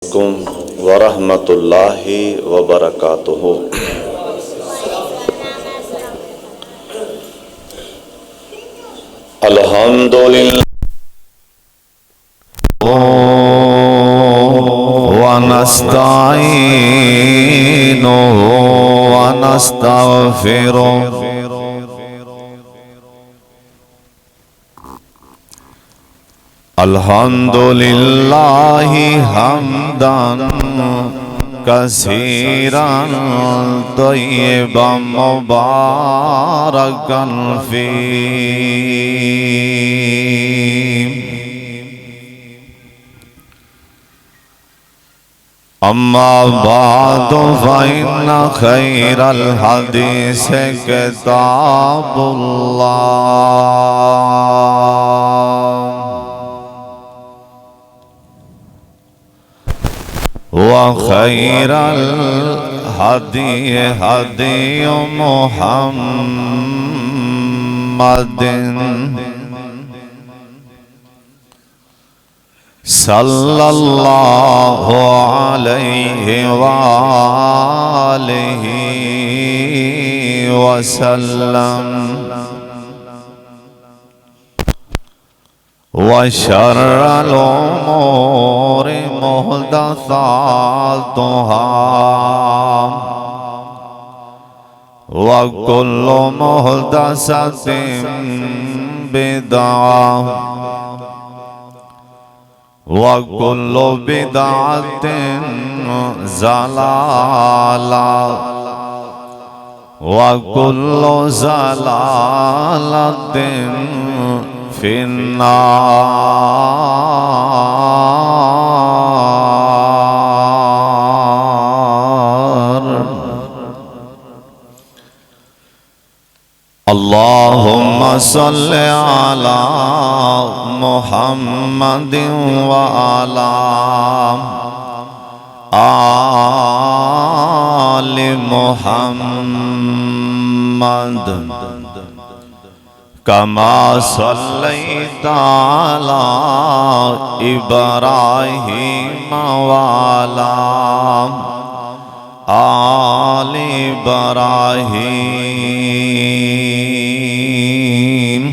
अलैकुम वरहमतुल्लाहि वबरकातुहू। अल्हम्दुलिल्लाह व नस्तईनुहु व नस्तगफिरुहु अल्हम्दुलिल्लाहि हम्दन कसीरन तय्यिबन मुबारकन फीह। अम्मा बादु फ़इन्न खैरल हदीस किताबुल्लाह व खैरल हदी हदी मुहम्मदिन सल्लल्लाहु अलैहि वालिहि वसल्लम। व शर्रल उमूरि मुहदसातुहा व कुल्लु मुहदसतिन बिदअह व कुल्लु बिदअतिन ज़लालह व कुल्लु ज़लालतिन फिन्नार। अल्लाहुम्मा सल्लि अला मुहम्मदिन व अला आलि मुहम्मद कमा सल्लैता अला इब्राहीम व अला आलि इब्राहीम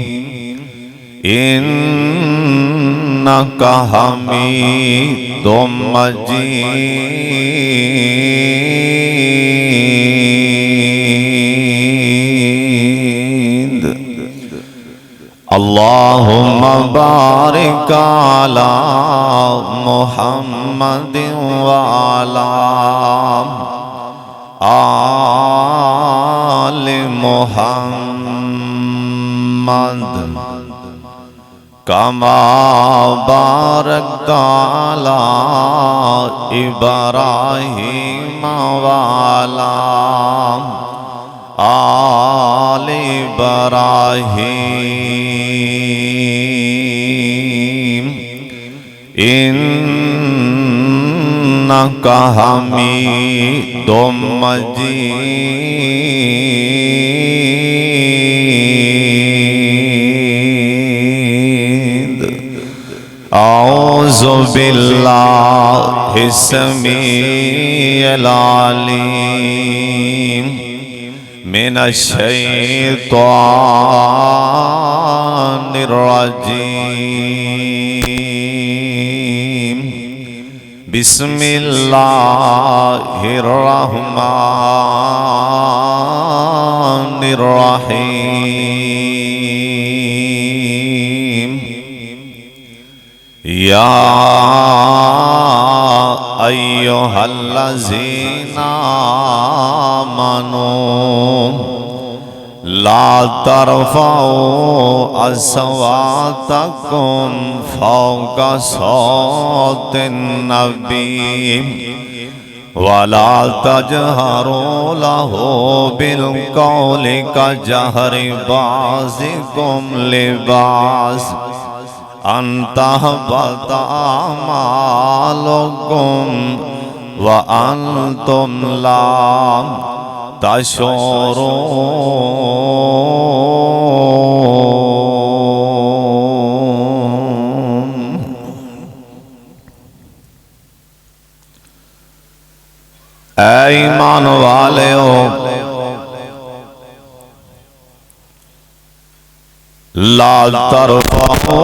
इन्नका हमीदुम मजीद। अल्लाहुम्मा बारिक अला मुहम्मदिन व अला आलि मुहम्मद कमा बारकता अला इब्राहीम व अला आलि इब्राहीम इन्नका हमीदुम मजीद। औज़ु बिल्लाहि समीइल अलीम मिनश्शैतानिर रजीम। बिस्मिल्लाहिर रहमानिर रहीम। या अय्युहल्लज़ीना आमनू ला तरफ़ऊ अस्वातकुम फ़ौक़ा सौतिन नबी वला तजहरू लहू बिलक़ौलि कजहरि बाज़िकुम लिबास अन तहबता अमालुकुम व अंतुम ला तशऊरून। ऐ ईमान वालेओ ला तरफअू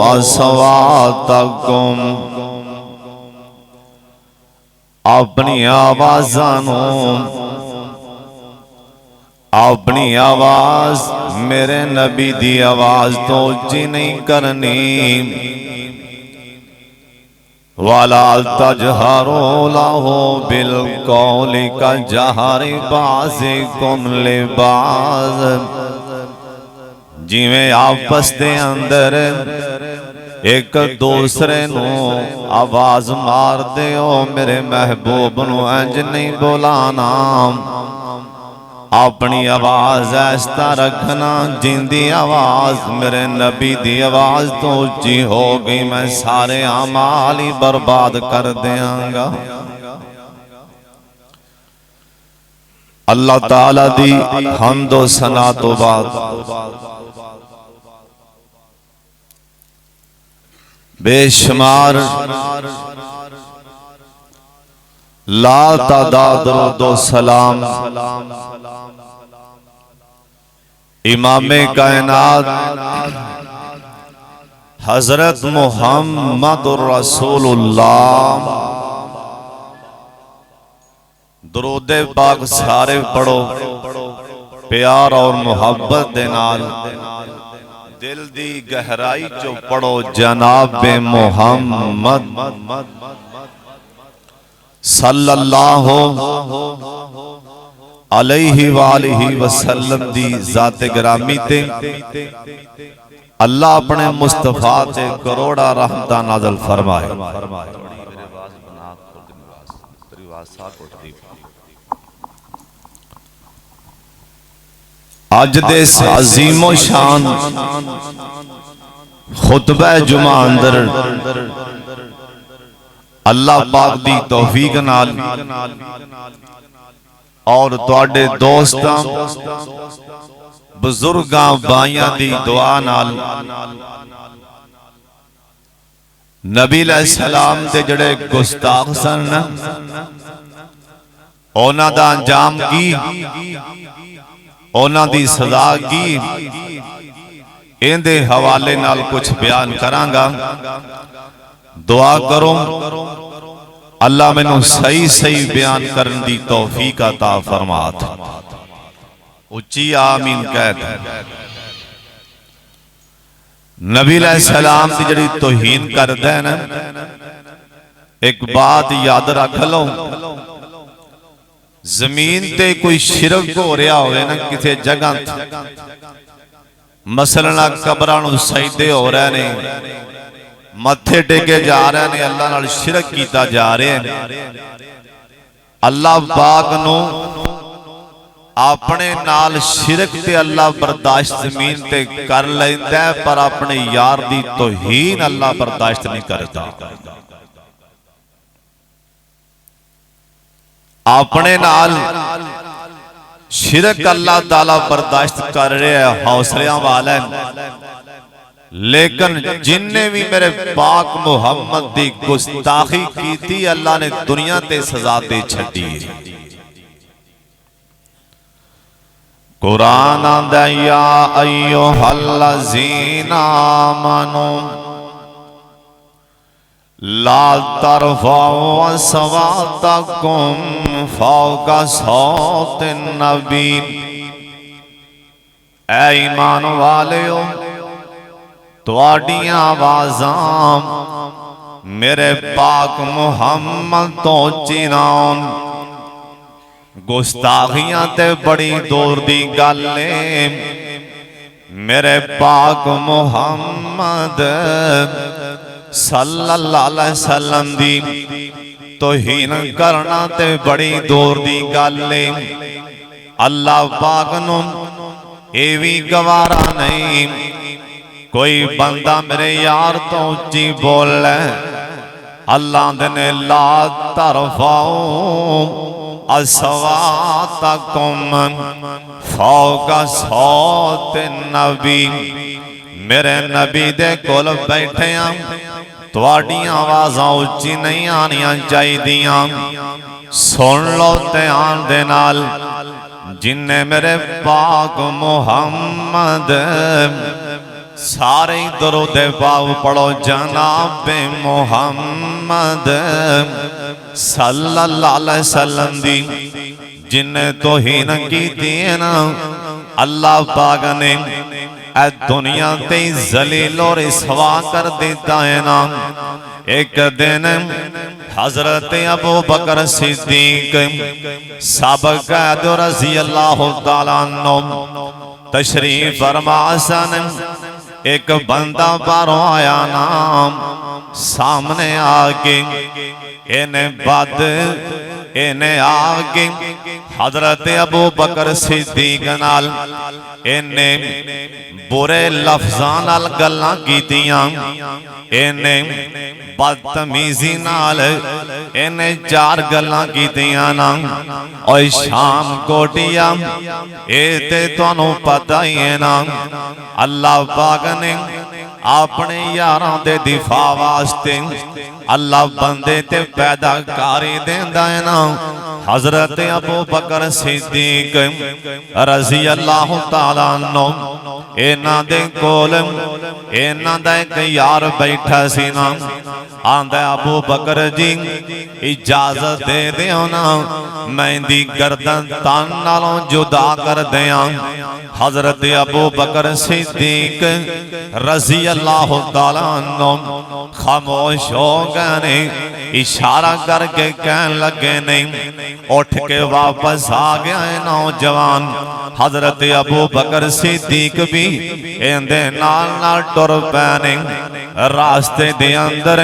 अस्वातकुम, अपनी आवाज़ां नूं, अपनी आवाज़ मेरे नबी दी आवाज़ तो उच्ची नहीं करनी। वाला तजहरो लहू बिलकौलि कजहरि बाज़िकुम लिबाज़, जिवें आपस दे अंदर एक दूसरे नूं आवाज मार दे हो, मेरे महबूब नूं इंज नहीं बुलाना। अपनी आवाज ऐसा रखना जिंदी आवाज मेरे नबी दी आवाज तो उच्ची हो गई, मैं सारे अमाल ही बर्बाद कर देंगा। अल्लाह ताला दी हम्द व सना तो बाद बेशुमार ला तादाद दरुद सलाम इमामे कायनात हजरत मुहम्मदुर रसूलुल्लाह, दरूद पाक सारे पढ़ो प्यार और मुहब्बत दे नाल, दिल दी गहराई चो पढ़ो जनाबे मुहम्मद सल्लल्लाहु अलैहि वालिहि वसल्लम दी जाते गिरामी ते अल्लाह अपने मुस्तफा ते करोड़ा रहमतां नाज़िल फरमाए। अज दे अजीमो शान खुतबा जुमा अंदर अल्लाह पाक दी तौफीक नाल और तुहाडे दोस्तां बुजुर्गां भाइयां दी दुआ नाल नबी अलैहिस्सलाम दे जड़े गुस्ताख सन उन्हां दा अंजाम की, उन्हां दी सजा की, इहदे हवाले नाल कुछ बयान करांगा। दुआ करो अल्लाह मैनू सही सही बयान करने दी तौफीक अता फरमात। उच्ची आमीन कह दे। नबी अलैहिस्सलाम दी जड़ी तौहीन करदा है ना, एक बात याद रख लो, जमीन ते कोई शिरक हो रहा होवे ना किसी जगह, मसलन कबरां नूं सजदे हो रहे ने, मथे टेके जा रहे ने, अल्लाह नाल शिरक कीता जा रहा है। अल्लाह पाक नूं अपने नाल शिरक ते अल्लाह बर्दाश्त जमीन ते कर लैंदा है, पर अपने यार दी तौहीन अल्लाह बर्दाश्त नहीं करता। अपने नाल शिरक अल्लाह ताला बर्दाश्त कर रहा है, हौसलियां वाला है, लेकिन जिन्ने भी मेरे पाक मुहम्मद दी गुस्ताखी की थी अल्लाह ने दुनिया ते सजा दे छड़ी। कुरान आंदा या अय्युहल्लज़ीना आमनू ला तरफ़ऊ अस्वातकुम फ़ौक़ा सौतिन नबी, ऐ ईमान वालेओ तुहाडियां आवाज़ां मेरे पाक मुहम्मद तो उच्ची ना होण। गुस्ताखियां ते बड़ी दूर दी गल है, मेरे पाक मुहम्मद सल्लल्लाहु अलैहि वसल्लम दी तौहीन करना ते बड़ी दूर दी गल है। अल्लाह पाक नूं ये भी गवारा नहीं कोई बंदा मेरे यार तो उच्ची बोले। अल्लाह ने ला तरफ़ऊ अस्वातकुम फ़ौक़ा सौतिन नबी, मेरे नबी दे कोल बैठे तुहाडियां आवाज़ां उच्ची नहीं आनियां चाहिदियां। सुन लो ध्यान दे नाल जिन्ने मेरे पाक मुहम्मद सारे दरूद पाक पढ़ो जनाबे मुहम्मद सल्लल्लाहु अलैहि वसल्लम दी जिन्ने तौहीन कीती है ना अल्लाह पाक ने ए दुनिया ते जलील और रिसवा कर देता है ना। एक दिन हजरत अबू बकर सिद्दीक सबक़ रज़ी अल्लाह तआला अन्हु तशरीफ फरमा सन। एक बंदा बाहरों आया ना सामने आके इन्हें बद इन्हें आके हजरत अबू बकर सिद्दीक नाल इन्हें बुरे लफ्जां नाल गल्लां कीतियां। इन्हें बदतमीजी नाल इन्हें चार गल्लां कीतियां ना। और शाम कोटिया ये ते तुहानू पता ही है ना अल्लाह पाक ने अपने यारां दे दिफा वास्ते अल्लाह बंदे ते पैदा कारी देंदा है ना। हजरत अबू बकर सिद्दीक रज़ी अल्लाह तआला अन्हु इन्हां दे कोल इन्हां दा एक यार बैठा सी ना। आंदा अबू बकर जी इजाजत दे दिओ ना मैं इंदी गर्दन तन नालों जुदा कर दियां। हजरत अबू बकर सिद्दीक रज़ी अल्लाह तआला अन्हु खामोश हो गए। इशारा करके कहन लगे नहीं उठ के वापस आ गया है नौजवान। हजरत अबू बकर सिद्दीक भी इंदे नाल नाल टुर पैने। रास्ते दे अंदर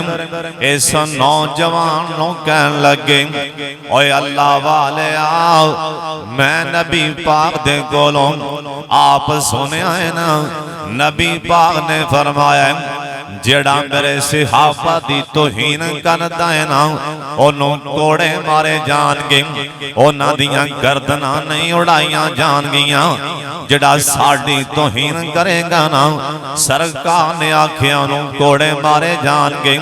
इस नौजवान नूं कहन लगे ओए अल्लाह वाले आओ मैं नबी पाक दे कोलों आप सुनिया है ना नबी पाक ने फरमाया जेड़ा मेरे सहाबा दी तौहीन करदा है ना ओनू कोड़े मारे जाणगे ओनां दियां गर्दनां नहीं उड़ाईयां जाणगियां। जेड़ा साडी तौहीन करेगा ना सरकार ने आखिया ओनू कोड़े मारे जाणगे।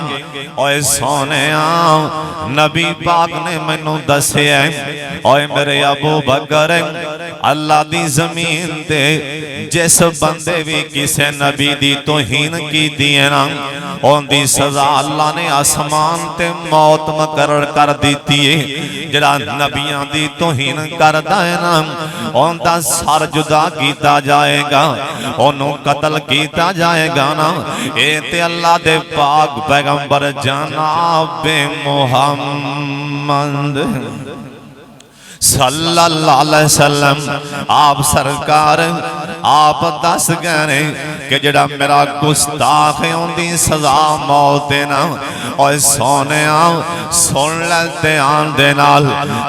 ओए सोनिया नबी पाक ने मैनू दस्सिया ओए मेरे अबू बकर अल्लाह दी जमीन ते जिस बंदे भी किसी नबी दी तौहीन कीती है ना उनकी सजा अल्लाह ने आसमान ते मौत मुकर्रर कर दी है। जेड़ा नबियां दी तौहीन करदा है ना उनका सर जुदा किया जाएगा ओनू कतल किया जाएगा ना। ये ते अल्लाह दे पाक पैगंबर जनाबे मुहम्मद सल्लल्लाहु अलैहि वसल्लम आप सरकार आप दस गए कि जड़ा मेरा गुस्ताख है उनकी सजा मौत है ना। और सोने सुन ले ध्यान दे नाल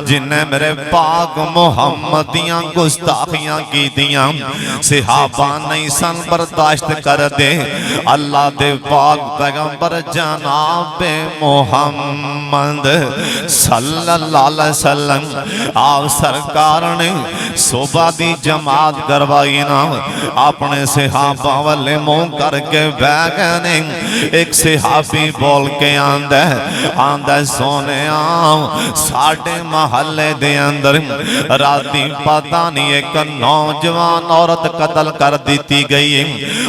जिन्हें मेरे पाक मुहम्मद दियां गुस्ताखियां कीतियां सहाबा नहीं सन बर्दाश्त कर दे। अल्लाह दे पाक पैगंबर जनाबे मुहम्मद सल्लल्लाहु अलैहि वसल्लम आप सरकार ने सुबह दी जमात करवाई ना अपने सहाबा वाले मुंह करके बह गए ने। एक सहाबी बोल के आंदा सोने साडे महल्ले दे अंदर राती पता नहीं एक नौजवान औरत कतल कर दी गई है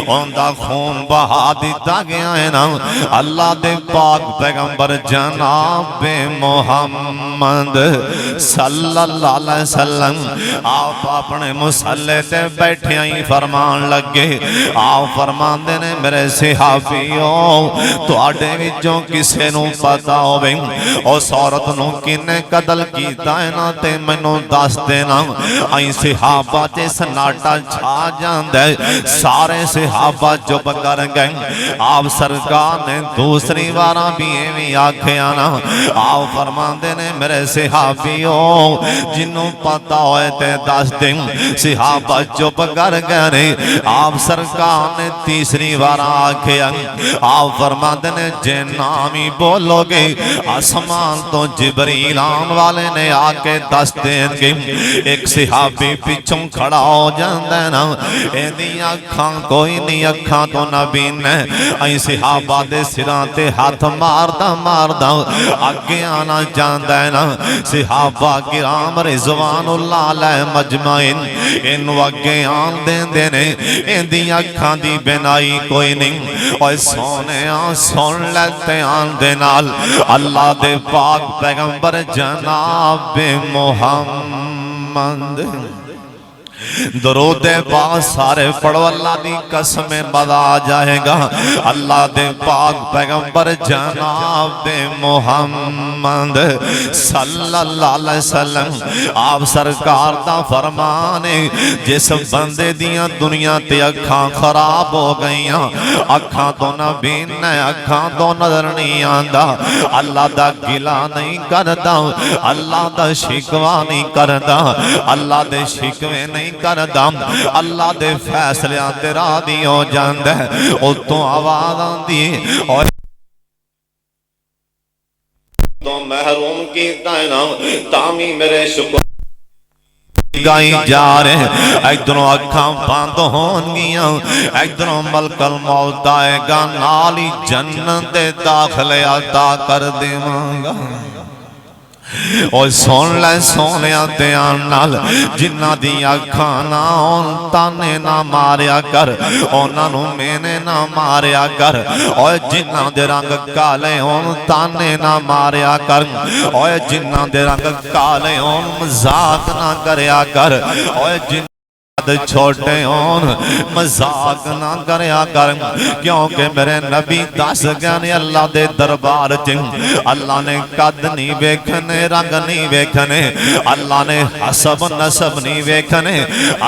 उनका खून बहा दिता गया है ना। अल्लाह दे पाक पैगंबर जनाबे मुहम्मद सल्लल्लाहु अलैहि वसल्लम आप अपने मुसल्ले ते बैठे ही फरमान लगे आप फरमांदे ने मेरे सहाबियों तुहाडे विचों किसे नू पता होवे उस औरत नू किने कतल कीता है ना ते मैनू दस देना। आई सहाबा ते सन्नाटा छा जांदा सारे सहाबा चुप कर गए। आप सरकार ने दूसरी बार भी एवें आखिया ना आप फरमांदे ने मेरे सहाबियों जिन्हों पता होए ते दस दे। सहाबा चुप कर गए। आप सरकार ने तीसरी बार आखे आप फरमाते ने जे नाम ही बोलोगे आसमान तो जिबरील आने वाले ने आके दस देंगे। एक सहाबी पिछों खड़ा हो जाता है ना, इहदी अखां कोई नहीं, अखां तो नबी ने अई सहाबा दे सिरां ते हाथ मारदा मारदा अगे आना जांदा है ना। सहाबा किराम रिज़वानुल्लाह अलैहि मजमाइन इन अगे आन देंदे ने, इहदी अखां दी बिनाई कोई नहीं। और सोने सुन ले ध्यान दे नाल अल्लाह दे पाक पैगंबर जनाब मुहम्मद दरूद पाक सारे पढ़ो अल्लाह दी कसम मजा आ जाएगा। अल्लाह दे पाक पैगंबर जनाब मुहम्मद सल्लल्लाहु अलैहि वसल्लम आप सरकार दा फरमान है, जिस बंदे दियां दुनिया ते अखां खराब हो गईयां, अखां तो ना बीना, अखां तो नजर नहीं आंदा, अल्लाह दा गिला नहीं करदा, अल्लाह दा शिकवा नहीं करदा, अल्लाह दे शिकवे नहीं करदा, अल्लाह दे फैसले ते राजी हो जांदा है। उतों आवाज आंदी और तो महरूम कीता है ना तामी मेरे शुक्र गाई जा रहे। इधरों अखां बंद होणगियां, इधरों मलकल मौत आएगा, नाल ही जन्नत दे दाखले अता कर देवांगा। और सुन ले सोने ध्यान नाल जिन्ना दी अखां ना होन ताने ना मारिया कर, उन्होंने मेने ना मारिया कर। और जिन्ना दे रंग काले होन ताने ना मारिया कर, और जिन्ना दे रंग काले होन मजाक ना करया कर, और जिन छोटे होन मजाक ना करया कर, क्योंकि मेरे नबी दस गए अल्लाह दे दरबार च अल्लाह ने कद नहीं वेखने, रंग नहीं वेखने, अल्लाह ने हसब नसब नहीं वेखने,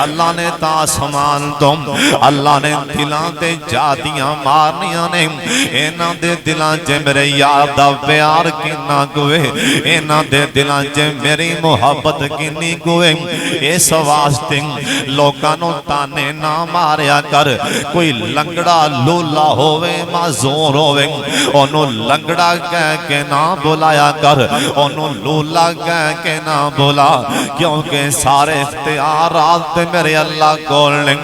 अल्लाह ने आसमान तो अल्लाह ने दिलां ते जातियां मारनियां ने। इन्हां दे दिलां च मेरे यार दा प्यार किन्ना कुए, इन्हां दे दिलां च मेरी मुहब्बत किन्नी कुए। इस वास्ते लोकां ताने ना मारिया कर। कोई लंगड़ा लोला होवे माजूर होवे ओनू लंगड़ा कह के ना बुलाया कर, ओनू लोला कह के ना बुला, क्योंकि सारे इख्तियारात मेरे अल्लाह कोल ने।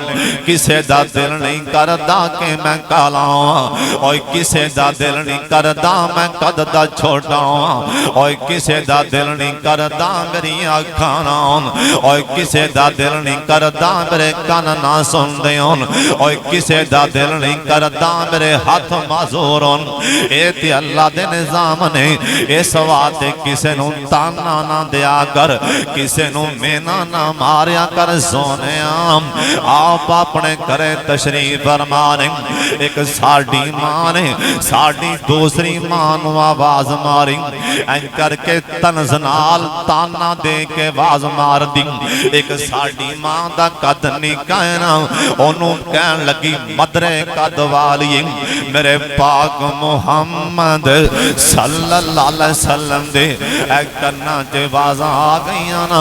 किसे दा दिल नहीं करदा कि मैं काला हां, और किसे दा दिल नहीं करदा मैं कद दा छोटा हां, और किसे दा दिल नहीं करदा मेरी अखां ना होन, और किसे दा दिल नहीं करदा मेरे कान ना सुनते होन, और किसे दा दिल नहीं करदा मेरे हाथ माजूर होन। ये ते अल्लाह दे निजाम ने। इस वास्ते किसे नू ताना ना दिया कर, किसे नू मेना ना मारिया कर। सोने आप अपने घरे तशरीफ फरमा ने। एक साडी मां ने साडी दूसरी मां नू आवाज मारी, इंज करके तनज नाल ताना दे के आवाज मार दी। एक साडी मां दा कद नहीं कहना, ओनू कहन लगी मदरे कद वाली मेरे पाक मुहम्मद सल्लल्लाहु अलैहि वसल्लम दे कन्ना च आवाज़ां आ गईयां ना।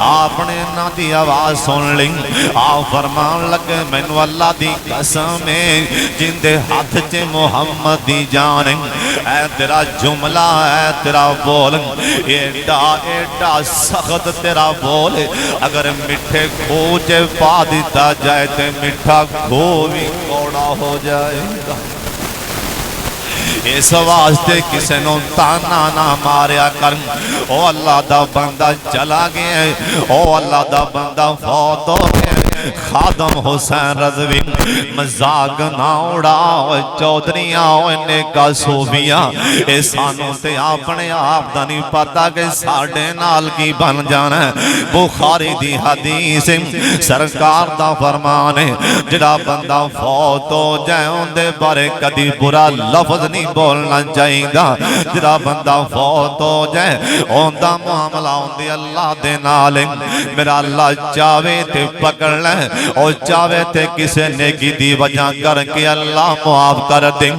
आपने ना दी आवाज सुन ली। आप फरमान लगे मैनू अल्लाह दी कसम है जिंदे हाथ च मुहम्मद दी जान है, तेरा जुमला है तेरा बोल एडा एडा सख्त तेरा बोल, अगर मिठे खोज पा दिता जाए तो मिठा खो भी कौड़ा हो जाएगा। इस वास्ते किसी को ताना ना मारिया कर। ओ अल्लाह दा बंदा चला गया, ओ अल्लाह दा बंदा फौत हो गया। खादम हुसैन रज़वी मजाक ना उड़ाओ, चौधरिया नेका सूफिया ये सानू ते अपने आप दा नहीं पता कि साडे नाल की बन जाना। बुखारी दी हदीस सरकार दा फरमान है, जिहड़ा बंदा फौत हो जाए उनदे बारे कदी बुरा लफ्ज नहीं नहीं बोलना चाहिए। जिहड़ा बंदा फौत हो जाए उनका मामला उनके अल्लाह दे नाल। मेरा अल्लाह चाहे ते पकड़ ले और चाहे ते किसी नेकी दी वजह करके अल्लाह मुआफ कर दे।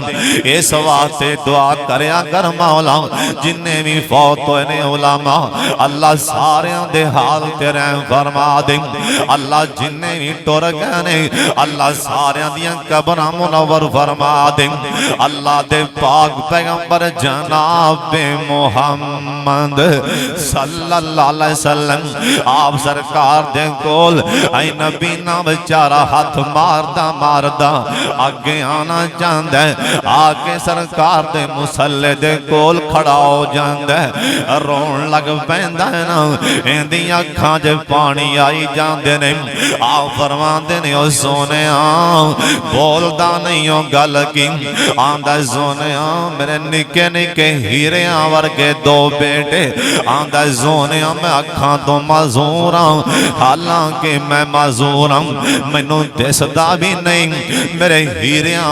इस वास्ते दुआ करया कर मौला जिन्ने भी फौत होए ने उलमा अल्लाह सारे दे हाल ते रहम फरमा दे। अल्लाह जिन्ने भी टुर गए ने अल्लाह सारे दियां कब्रां मुनव्वर फरमा दे। अल्लाह दे पाक पैगंबर जनाब मुहम्मद सल्लल्लाहु अलैहि वसल्लम आप सरकार दे कोल आई नबी ना बेचारा हाथ मारदा मारदा अगे आना चाहता है। आके सरकार दे मुसल्ले दे कोल खड़ा हो जाता है। रोन लग पैंदा है ना इहदी अखां च पानी आई जाते ने। आप फरमाते ने ओ सोने बोलदा नहीं हो गल की आंदा सोने मेरे निके निके हीरिया वर्गे दो बेटे आंदा सोने मैं अखां तो माजूर हाँ हालांकि मैं माजूर हूं मैनू दिसदा भी नहीं मेरे हीरिया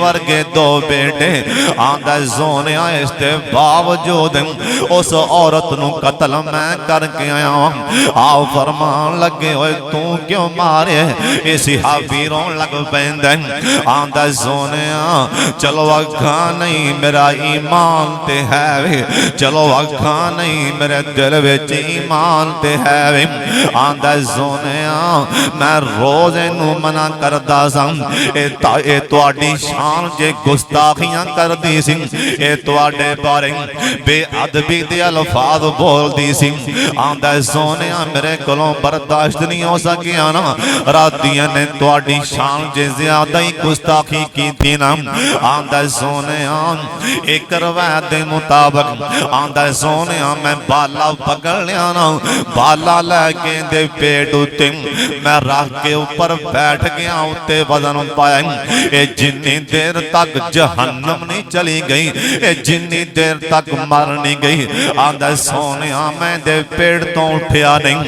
वर्गे दो बेटे आंदा सोने इसके बावजूद उस औरत नू कत्ल मैं करके आया। आओ फरमान लगे होए तू क्यों मारे ये सिहाबी रोन लग पैंदा आंदा सोने चलो अखा नहीं मेरा ईमान ते है वे चलो अखा नहीं मेरे दिल विच ईमान ते है वे आंदा सोने मैं रोज इनू मना करदा सा ए तुहाडी शान जे गुस्ताखियां करदी सी ए तुहाडे बारे बेअदबी दे अल्फाज बोलदी सी आंदा सोने मेरे कोलों बर्दाश्त नहीं हो सकिया ना रातियां ने तुहाडी शान जे ज्यादा ही गुस्ताखी की थी ना आंदा सोने एक रवायत दे मुताबिक आंदा सोने मैं बाला पकड़ लिया ना बाला लैके दे पेट उत्ते मैं रख के ऊपर बैठ गया उत्ते वजन पाया ये जिन्नी देर तक जहन्नम नहीं चली गई ये जिन्नी देर तक मर नहीं गई आंदा सोने मैं दे पेट तो उठिया नहीं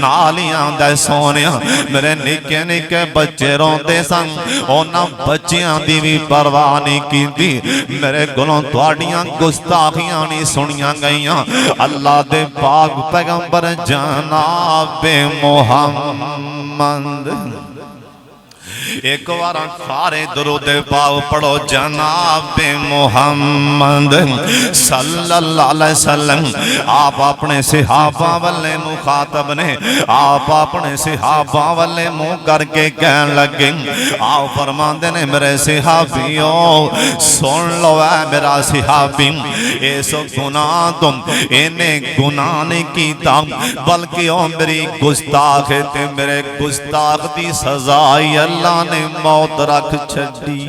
नाल ही आंदा सोने मेरे निके निके बच्चे रोंदे सन उन्हां बच्चियां दी भी परवाह नहीं कीती मेरे कोलों तुहाडियां गुस्ताखियां नहीं सुनियां गईयां। अल्लाह दे पाक पैगंबर जनाब मुहम्मद एक बार सारे दुरूद पाक पढ़ो जनाब मुहम्मद सल्लल्लाहु अलैहि वसल्लम आप अपने सहाबा वाले मुखातब ने आप अपने सहाबा वाले मुंह करके कहन लगे आप फरमाते ने मेरे सहाबियों सुन लो है मेरा सहाबी इस गुनाह तुम इन्हें गुनाह नहीं किया बल्कि ओ मेरी गुस्ताख ते मेरे गुस्ताख दी सजा अल्लाह ने मौत रख छड़ी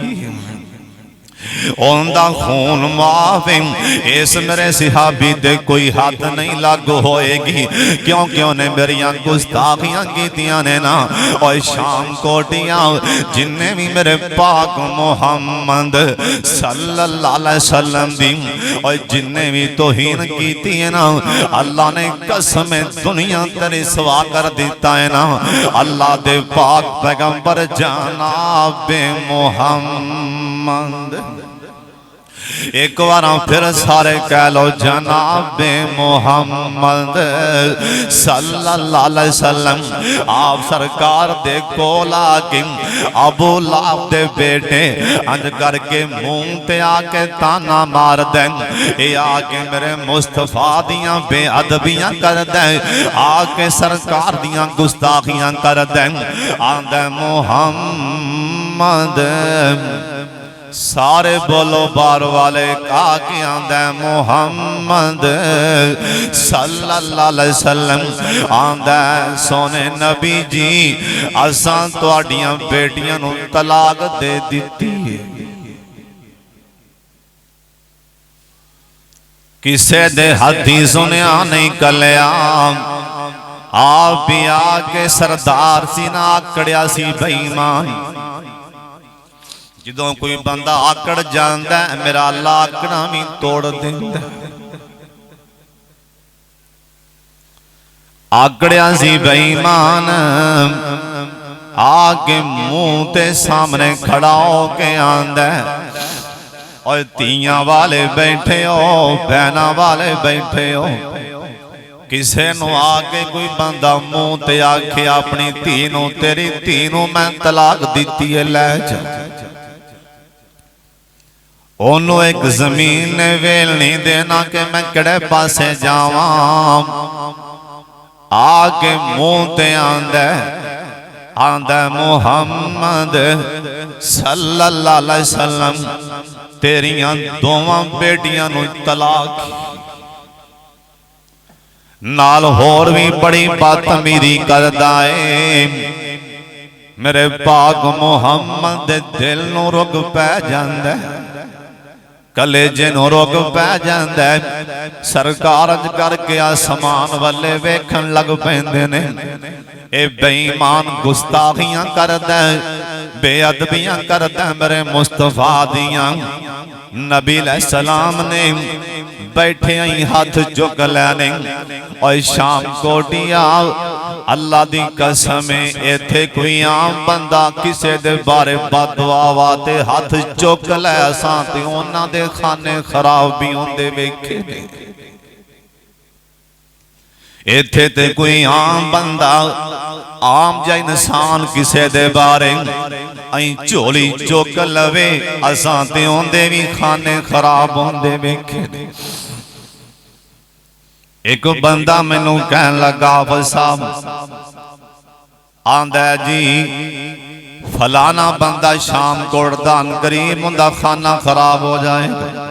उनका खून माफ इस मेरे सिहाबी दे कोई हाथ नहीं लागू होएगी क्योंकि उन्हें मेरिया गुस्ताखियां कीतियां ने ना और शाम कोटियां जिन्ने भी मेरे पाक मोहम्मद सल्लल्लाहु अलैहि वसल्लम दी और जिन्ने भी तौहीन कीती है ना अल्लाह ने कसम दुनिया तेरी सवा कर दिता है ना अल्लाह दे पाक पैगंबर जनाब मुहम्मद एक बार फिर सारे कह लो जनाब मुहम्मद सल्लल्लाहु अलैहि वसल्लम आप सरकार दे कोल आके अबू लाहब दे बेटे अंज करके मुंह ते आके ताना मार दे ये आके मेरे मुस्तफा दियां बेअदबियां कर दे आके सरकार दियां गुस्ताखियां कर दे आंदे मुहम्मद सारे बोलो बार वाले का के आंदा मुहम्मद सल्लल्लाहु अलैहि वसल्लम आंदा सोने नबी जी असां तुहाडियां बेटियां नूं तलाक दे दित्ती किसे दे हदी सुनिया नहीं कलिया आप भी आके सरदार सी ना आकड़िया सी बेईमान जो कोई बंदा आकड़ जाता है मेरा अल्लाह आकड़ा भी तोड़ देता आकड़िया सी बेईमान आके मुंह ते सामने खड़ा होके आंदा और धीयां वाले बैठे हो, बहना वाले बैठे हो, किसे नूं आके कोई बंदा मुंह ते आखे अपनी धी नूं, तेरी धी नूं मैं तलाक दिती है, लै जा, ओनू एक जमीन ने वेल नहीं देना कि मैं किहड़े पासे जावां। आके मुंह ते आंदा मुहम्मद सल्लल्लाहु अलैहि वसल्लम तेरियां दोवां बेटियां नूं तलाक, नाल होर भी बड़ी बदतमीजी करदा है। मेरे पाक मुहम्मद दे दिल नूं रुग पै जांदा है, कलेजे नूं रुग पै जांदा है। सरकार अज करके आसमान वाले वेखण लग पैंदे ने। ए बेईमान गुस्ताखियां करदा है, बेअदबियां करदा है मेरे मुस्तफा दियां। नबी अलैहिस्सलाम ने बैठे ही हाथ चुक लैने, और शाम कोटिया अल्लाह दी कसम इत्थे कोई आम बंदा किसे दे बारे बददुआ ते हाथ चुक लै, असां ते उन्हां दे खाने खराब भी होंदे वेखे ने। इत्थे ते कोई आम बंदा, आम जा इंसान किसे दे बारे अई झोली चुक लवे, असां ते उंदे भी खाने खराब होंदे वेखे ने। एक बंदा मैनू कहन लगा, साहब आंदा जी फलाना बंदा शाम को दान करीम उनका खाना खराब हो जाएगा।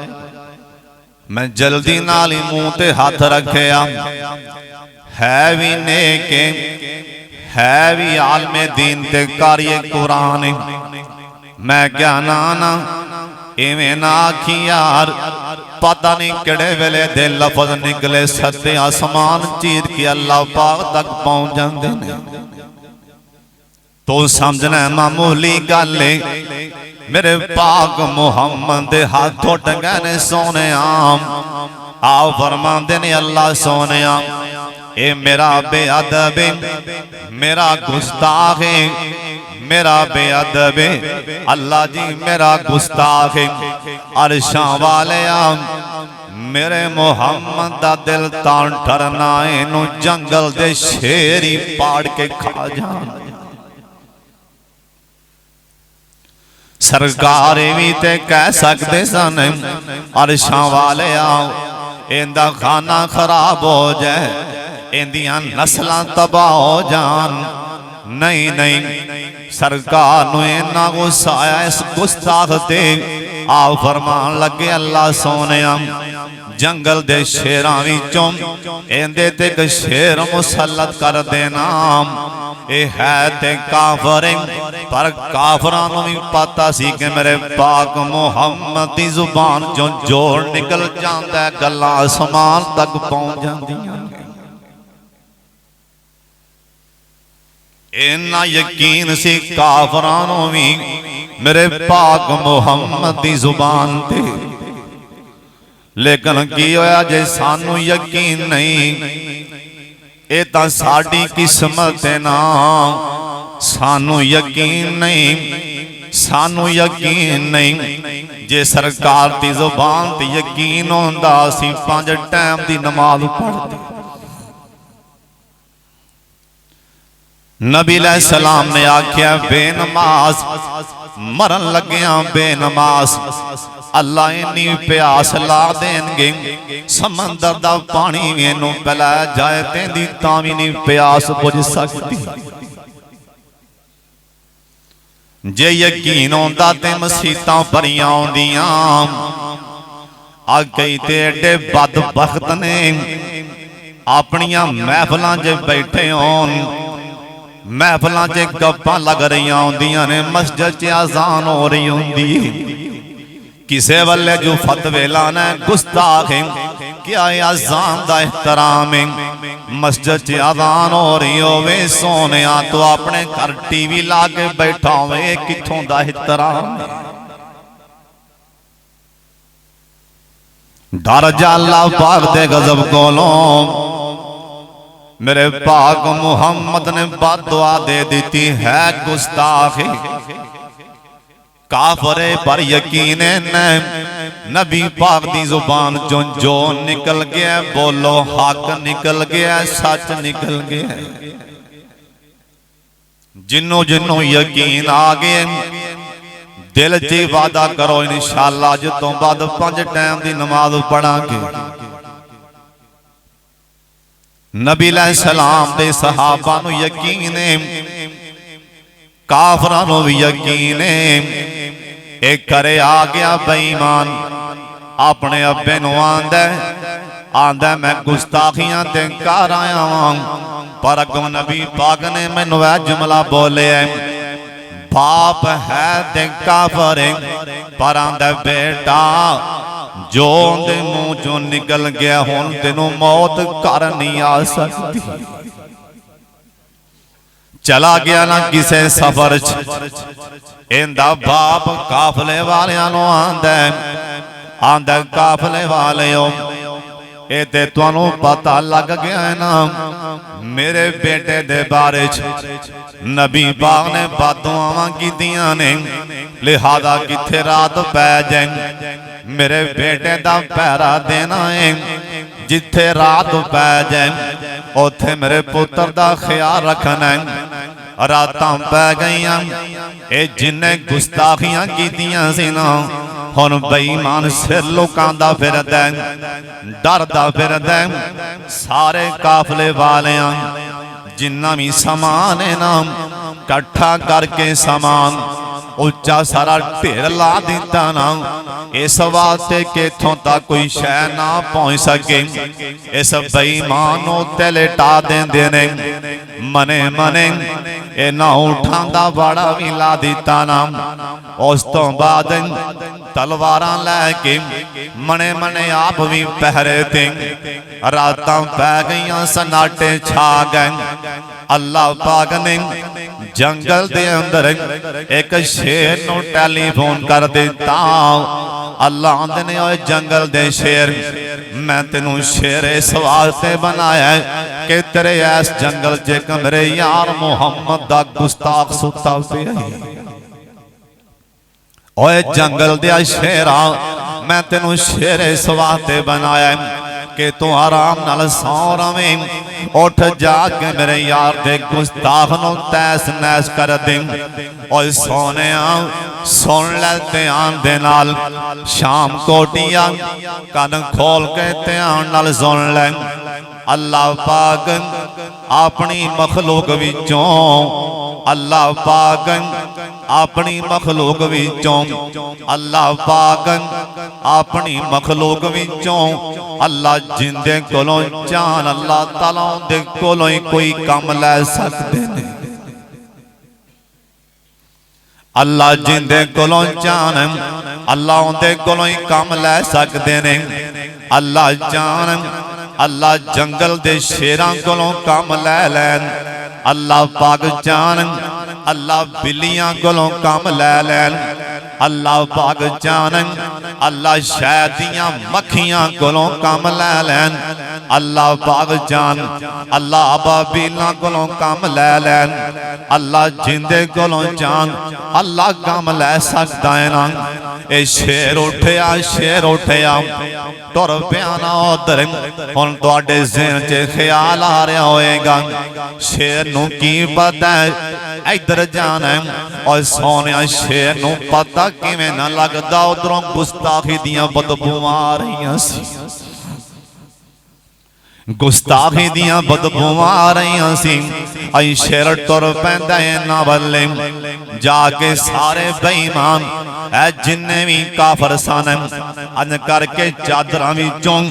मैं जल्दी नाल ही मुंह ते हाथ रखिया, है भी नेके, है भी आलमे दीन ते कारिए कुरान। मैं क्या ना इवें ना आखी यार, पता नहीं किहड़े वेले दे लफज निकले सत्ते आसमान चीर के अल्लाह पाक तक पहुंच जाते हैं। तो समझना मामूली गल है, मेरे पाक मुहम्मद दे हाथ उठ गए ने सोने आम। आओ फरमांदे ने अल्लाह सोने ए मेरा बेअदब, मेरा गुस्ताख है, मेरा बेअदब, अल्लाह जी मेरा गुस्ताख, अरशां वाले मेरे मुहम्मद दा दिल तां डरना, इनू जंगल दे शेर ही पाड़ के खा जान। सरकार भी ते कह सकते सन, अरशां वाले इंदा खाना खराब हो जाए, इंदियां नस्लां तबाह हो जान। नहीं नहीं, सरकार नूं इन्ना गुस्सा आया इस गुस्ताख ते। आओ फरमान लगे अल्लाह सोने जंगल दे शेरां विचों इंदे ते एक शेर मुसल्लत कर देना। ए है ते काफर, पर काफरां नूं भी पता सी कि मेरे पाक मुहम्मद दी जुबान चों जोर निकल जांदा है, गल्लां आसमान तक पहुंच जांदियां। इन्ना यकीन सी काफरां नूं भी मेरे पाक मुहम्मद दी जुबान ते। लेकिन की होया जे सानू यकीन नहीं, ये तां साडी किस्मत है ना। सानू यकीन नहीं, सानू यकीन नहीं। जे सरकार दी जुबान ते यकीन होंदा असीं 5 टाइम दी नमाज पढ़दे। नबी अलैहिस्सलाम ने आख्या बेनमाज मरन लग्या, बेनमाज अल्लाह इन्नी प्यास ला देंगे, समंदर दा पानी इनू पिला जाए तेंदी तां भी नहीं प्यास बुझ सकती। जे यकीन होंदा ते मसीतां भरियां होंदियां। आ कई ते एडे बदबख्त ने अपनियां महफिलां च बैठे होन, महफिलां च गप्पां लग रही होंदियां ने, मस्जिद च अजान हो रही होंदी, किसे वाले जो फतवे लाना गुस्ताख है। क्या अजान दा एहतराम है? मस्जिद च अजान हो रही होवे सोने तो अपने घर टीवी ला के बैठा होवे, किथों दा एहतराम? डर जा अल्लाह पाक दे गजब कोलों। मेरे पाक मुहम्मद ने बददुआ दे दी है, गुस्ताख काफरे पर यकीन है नबी पाक दी जुबान चो जो निकल गया बोलो हक निकल गया सच निकल गया। जिन्नों जिन्नों यकीन आ गए दिल च वादा करो इंशाअल्लाह अज तो बाद 5 टाइम की नमाज पढ़ांगे। नबी सलाम दे सहाबा नू यकीन है काफरां नू भी यकीन है। एक करे आ गया बेईमान अपने अब्बे नू आंदा मैं गुस्ताखियां ते कर आया वां पर अगों नबी पाक ने मैनू जुमला बोले बाप है ते काफर पर आंदा बेटा जो दे मुंह चो निकल गया हुण तेनू मौत कर नहीं आ सकती। चला गया ना किसे सफर इंदा बाप काफले वालियां नू आंदा काफले वालियो ए ते तुहानू पता लग गया है ना मेरे बेटे दे बारे नबी पाक ने बददुआवां कीतियां ने लिहाजा किथे रात पै जाए मेरे बेटे दा पहरा देना है। जिथे रात पै जाए उथे मेरे पुत्र दा ख्याल रखना है। रातां पै गईयां ए जिन्ने गुस्ताखियां कीतियां सी ना हुण बेईमान सिर लुकांदा फिरदा डरदा फिरदा सारे काफले वालियां जिन्ना भी समान है ना कट्ठा करके समान उच्चा सारा ढेर ला दिता ना इस वास्ते कि इथों तक कोई शह ना पहुंच सके। इस बेईमान नूं ते लिटा देंदे ने मने मने ए ना उठांदा वाड़ा भी ला दिता ना। उस तो बाद तलवारां लैके मने मने आप भी पहरे ते रातां पै गईयां सन्नाटे छा गए। अल्लाह पाक ने जंगल दे अंदर एक शेर नू टेलीफोन कर दिता। अल्लाह आंदे ने ओए जंगल दे शेर मैं तेनू शेर इस वास्ते बनाया कि तेरे इस जंगल च मेरे यार मुहम्मद दा गुस्ताख सुता पिया। ओए जंगल दे शेरा मैं तेनू शेर इस वास्ते बनाया कि तू आराम नाल सौ रवें। उठ जाके मेरे यार दे गुस्ताख नू तैस नैस कर दे। ओए सोने सुन ले ध्यान दे नाल शाम कोटिया कन खोल के ध्यान नाल सुन ले। अल्लाह पाक अपनी मखलूक विचों अल्लाह पाक अपनी मखलूक विचों अल्लाह पाक अपनी मखलूक विचों अल्लाह जिंदे कोलों जान अल्लाह ताला दे कोलों ही कोई काम लै सकदे ने। अल्लाह जिंदे कोलों जान अल्लाह उहदे कोलों ही काम लै सकदे ने। अल्लाह जान अल्लाह जंगल दे शेरां कोलों काम लै लैन। अल्लाह पाक जान अल्लाह बिल्लियां कोलों काम लै लैन। अल्लाह पाक जान अल्लाह शहद दियां मक्खियां कोलों काम लै लैन। अल्लाह पाक जान अल्लाह अबाबीलां कोलों काम लै लैन। अल्लाह जिंदे कोलों जान अल्लाह काम लै सकदा है ना। ए शेर उठया तुर पिया ना उधर हुण तुहाडे ज़हन च ख्याल आ रहा होएगा शेर नू की पता है इधर जाना है। और सोनिया शेर नू पता किवें ना लगदा उधरों गुस्ताखी दियां बदबूआं आ रही सी। गुस्ताखी दियां बदबूआं आ रही सी। आई शेर तुर पैंदा इन्हां वल्ले जाके सारे बेईमान जिन्ने भी काफर सन अन करके चादरां विचों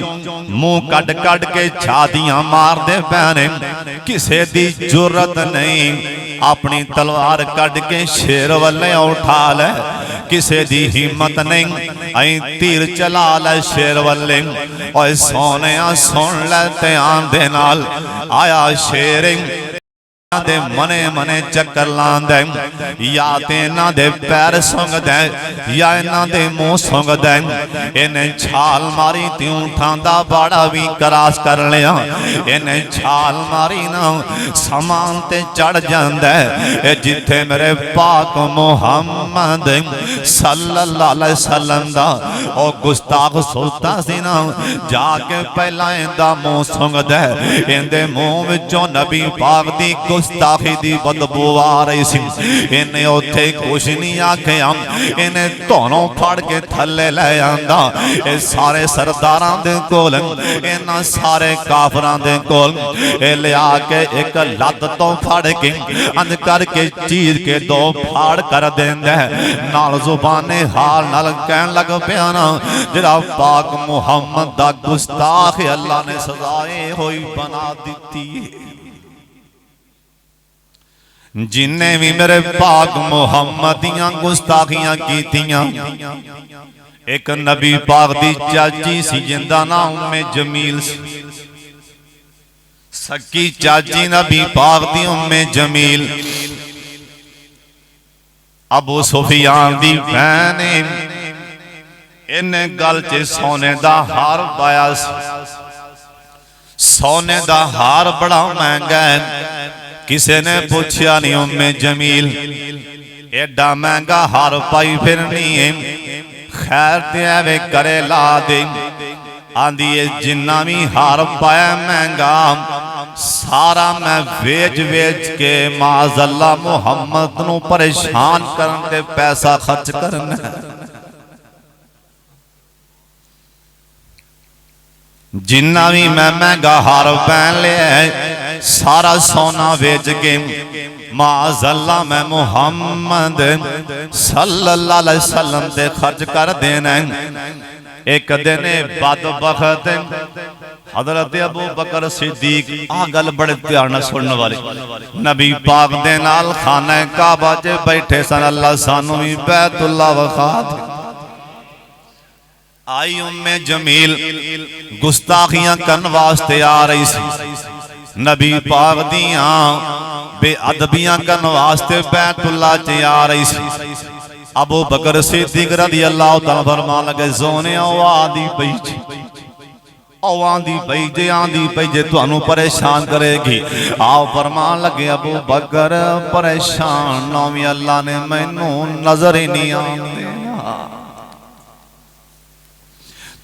मुंह कट कट के छातियां मारदे पैने। किसे दी जुर्रत नहीं अपनी तलवार कट के शेर वल्ले उठा ले। किसे दी हिम्मत नहीं आई तीर चला ले शेर वल्ले। और सोने सुन ले ध्यान दे नाल आया शेर इन्हां दे मने मने चक्कर लांदा या ते इन्हां दे पैर सुंघदा या इन्हां दे मुंह सुंघदा इन्हें छाल मारी ते ऊंठां दा बाड़ा भी क्रॉस कर लिया इन्हें छाल मारी ना समान ते चढ़ जांदा है जिथे मेरे पाक मुहम्मद सल्लल्लाहु अलैहि वसल्लम दा ओ गुस्ताख सुल्ता सी ना जाके पहला इंदा मुंह सुंघदा इंदे मुंह विचों नबी पाक दी गुस्ताखी दी बदबू आ रही सी इन्हें उत्थे कुछ नहीं आखिया इन्हें धोनों फड़ के थले ले आंदा ए सारे सरदारां दे कोल इन्हां सारे काफरां दे कोल ए लिया के एक लत तो फड़ के अंध करके चीर के दो फाड़ कर देंदा नाल जुबाने हाल नाल कहन लग पिया ना जिहड़ा पाक मुहम्मद दा गुस्ताख अल्लाह ने सजाए होई बना दी जिन्हें भी मेरे पाक मुहम्मद दियां गुस्ताखियां कीतियां एक नबी पाक दी चाची सी जिंदा नाम उम्मे जमील सकी चाची नबी पाक दी उम्मे जमील अबू सुफियान दी भैन इन्हें गल च सोने दा हार पाया सोने दा हार बड़ा महंगा है किसी ने पूछा नहीं उम्मे जमील एडा महंगा हार पाई फिरनी है खैर ते करे ला दे आंदी जिन्ना भी हार पाया महंगा सारा मैं वेच वेच के माज़अल्लाह मुहम्मद नू परेशान करन ते पैसा खर्च करना जिन्ना भी मैं महंगा हार पहन लिया सारा सोना वेच के माज़अल्लाह मैं मुहम्मद सल्लल्लाहु अलैहि वसल्लम ते खर्च कर देना एक दिन बदबख्त हजरत अबू बकर सिद्दीक आ गल बड़े ध्यान नाल सुनने वाले नबी पाक दे नाल खाना काबा च बैठे सन अल्लाह सानू भी बैतुल्लाह वखा आई उम्मे जमील गुस्ताखियां करन वास्ते आ रही सी नबी पाक दियां बेअदबियां करन वास्ते बैतुल्लाह च आ रही सी अबू बकर सिद्दीक रज़ी अल्लाह तआला फरमान लगे सोने आदी पई आंदी पई जे आंदी पई जे तुहानू परेशान करेगी आओ फरमान लगे अबू बकर परेशान ना भी अल्लाह ने मैनू नजर ही नहीं आंदे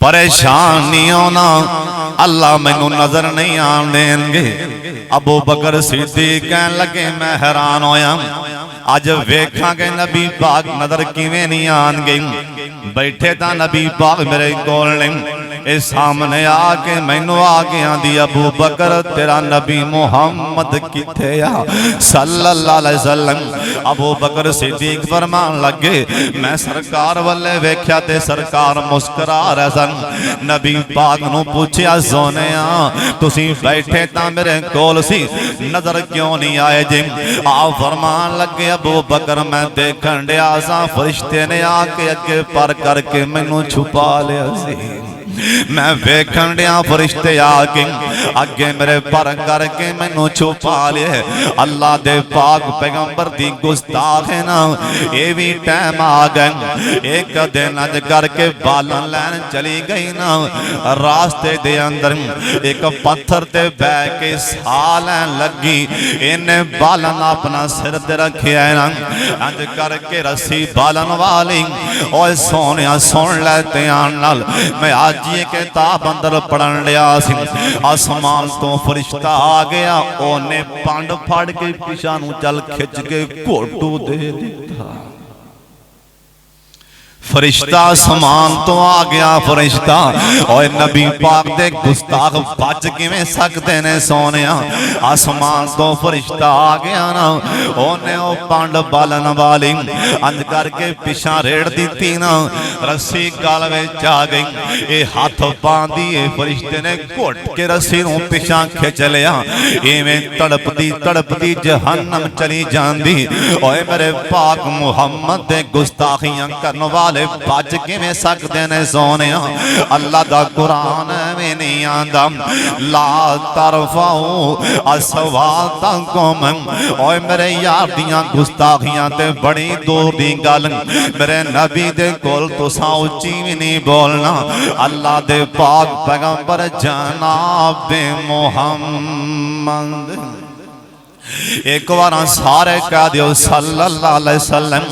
परेशान नहीं होना अल्लाह मैनू नजर नहीं आन देंगे अबू बकर सिद्दीक कहन लगे मैं हैरान होया अज वेखांगे नबी पाक नजर किवें नहीं आन गई बैठे ता नबी पाक मेरे कोल नहीं ए सामने आके मैनू आके आंदी अबू बकर तेरा नबी मुहम्मद किथे आ सल्लल्लाहु अलैहि वसल्लम अबू बकर सिद्दीक फरमान लगे मैं सरकार वाले वेख्या ते सरकार मुस्कुरा रहे सन नबी पाक नू पूछया सोने तुसी बैठे ता मेरे कोल सी नजर क्यों नहीं आए जी आओ फरमान लगे अबू बकर मैं देखन दिया सा फरिश्ते ने आके अगे पर करके मैनू छुपा लिया सी मैं वेखन दिया फरिश्ते आके अगे मेरे पर करके मैनू छुपा लिया अल्लाह दे पाक पैगंबर दी गुस्ताख है ना ये भी टाइम आ गए एक दिन अज करके बालन लैन चली गई ना रास्ते दे अंदर एक पत्थर ते बह के साह लैन लगी इन्हें बालन अपना सिर ते रखिया ना अज करके रस्सी बालन वाली और सोने सुन लै ध्यान नाल मैं आज ये किताब अंदर पढ़न लिया आसमान तो फरिश्ता आ गया ओने पंड फड़ के पिछा नू चल खिंच के घोटू दे दिता फरिश्ता आसमान तो आ गया फरिश्ता और नबी पाक दे गुस्ताख बच किवें सकते ने सोने आसमान तो फरिश्ता आ गया ना ओने ओ पंड बालन वाली अंज करके पिछा रेड़ दी ना रस्सी गल विच आ गई ये हाथ हथ बांधिए फरिश्ते ने घुट के रस्सी नूं पिछां खिंच लिया। इवें तड़पदी तड़पदी जहन्नम चली जांदी। ओए मेरे पाक मुहम्मद दे गुस्ताखियां करन वाले बच किवें सकदे ने सोनिया। अल्लाह दा कुरान में नहीं आंदा ला तरफाऊ अस्वातकुम। ओए मेरे यार दियां गुस्ताखियां ते बड़ी दूर दी गल। मेरे नबी दे कोल तुसां उच्ची भी नहीं बोलना। अल्लाह दे पाक पैगंबर जनाब मुहम्मद एक बार सारे कह दियो सल्लल्लाहु अलैहि वसल्लम।